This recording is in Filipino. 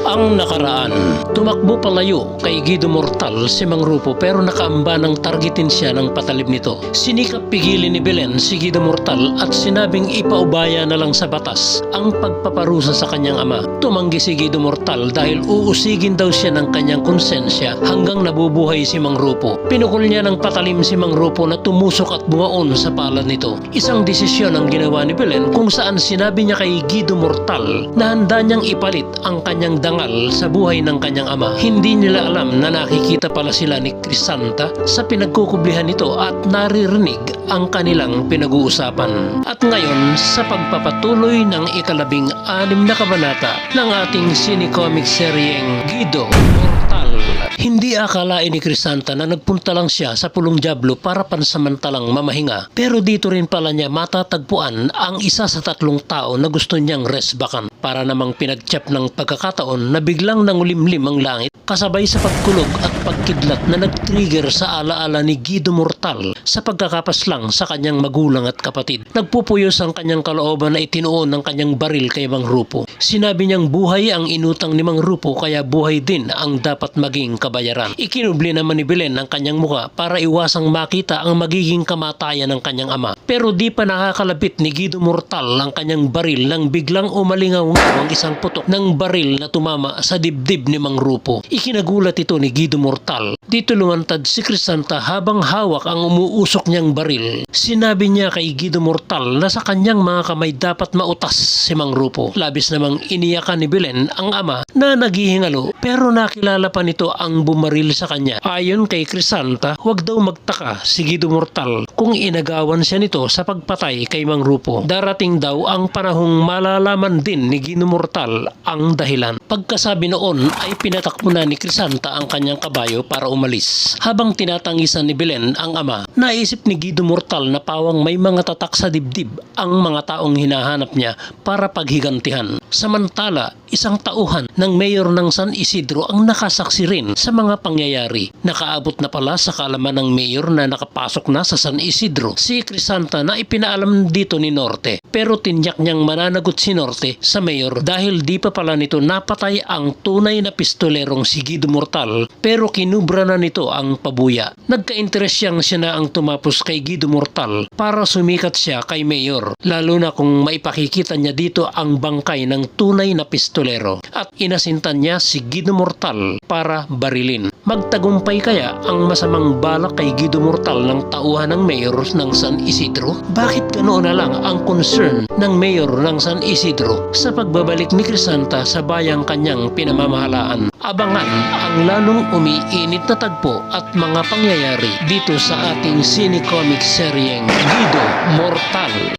Ang nakaraan, tumakbo palayo kay Guido Mortal si Mang Rupo pero nakaamba ng targetin siya ng patalim nito. Sinikap pigilin ni Belen si Guido Mortal at sinabing ipaubaya na lang sa batas ang pagpaparusa sa kanyang ama. Tumanggi si Guido Mortal dahil uusigin daw siya ng kanyang konsensya hanggang nabubuhay si Mang Rupo. Pinukol niya ng patalim si Mang Rupo na tumusok at bumaon sa palad nito. Isang desisyon ang ginawa ni Belen kung saan sinabi niya kay Guido Mortal na handa niyang ipalit ang kanyang dangal sa buhay ng kanyang ama. Hindi nila alam na nakikita pala sila ni Crisanta sa pinagkukublihan nito at naririnig ang kanilang pinag-uusapan. At ngayon, sa pagpapatuloy ng ika-15 na kabanata ng ating sine-comic seryeng Guido Mortal, hindi akalain ni Crisanta na nagpunta lang siya sa Pulong Diablo para pansamantalang mamahinga. Pero dito rin pala niya matatagpuan ang isa sa 3 tao na gusto niyang resbakan. Para namang pinagtiyap ng pagkakataon na biglang nangulimlim ang langit kasabay sa pagkulog at pagkidlat na nag-trigger sa alaala ni Guido Mortal sa pagkakapaslang sa kanyang magulang at kapatid. Nagpupuyos ang kanyang kalooban na itinuon ng kanyang baril kay Mang Rupo. Sinabi niyang buhay ang inutang ni Mang Rupo kaya buhay din ang dapat maging kabayaran. Ikinubli naman ni Belen ang kanyang muka para iwasang makita ang magiging kamatayan ng kanyang ama. Pero di pa nakakalapit ni Guido Mortal ang kanyang baril nang biglang umalingaw ang isang putok ng baril na tumama sa dibdib ni Mang Rupo. Ikinagulat ito ni Guido Mortal. Dito lumantad si Crisanta habang hawak ang umuusok niyang baril. Sinabi niya kay Guido Mortal na sa kanyang mga kamay dapat mautas si Mang Rupo. Labis namang iniyakan ni Belen ang ama na naghihingalo pero nakilala pa nito ang bumaril sa kanya. Ayon kay Crisanta, huwag daw magtaka si Guido Mortal kung inagawan siya nito sa pagpatay kay Mang Rupo. Darating daw ang panahong malalaman din ni Guido Mortal ang dahilan. Pagkasabi noon ay pinatakbo na ni Crisanta ang kanyang kabayo para umalis. Habang tinatangisan ni Belen ang ama, naisip ni Guido Mortal na pawang may mga tatak sa dibdib ang mga taong hinahanap niya para paghigantihan. Samantala, isang tauhan ng mayor ng San Isidro ang nakasaksi rin sa mga pangyayari. Nakaabot na pala sa kaalaman ng mayor na nakapasok na sa San Isidro si Crisanta na ipinaalam dito ni Norte. Pero tinyak niyang mananagot si Norte sa mayor dahil di pa pala nito napatay ang tunay na pistolerong si Guido Mortal pero kinubra na nito ang pabuya. Nagka-interes siyang siya na ang tumapos kay Guido Mortal para sumikat siya kay mayor, lalo na kung maipakikita niya dito ang bangkay ng tunay na pistolero at inasintan niya si Guido Mortal para barilin. Magtagumpay kaya ang masamang balak kay Guido Mortal ng tauhan ng mayor ng San Isidro? Bakit ganoon na lang ang concern ng mayor ng San Isidro sa pagbabalik ni Crisanta sa bayang kanyang pinamamahalaan? Abangan ang lalong umiinit na tagpo at mga pangyayari dito sa ating sine-comic seryeng Guido Mortal.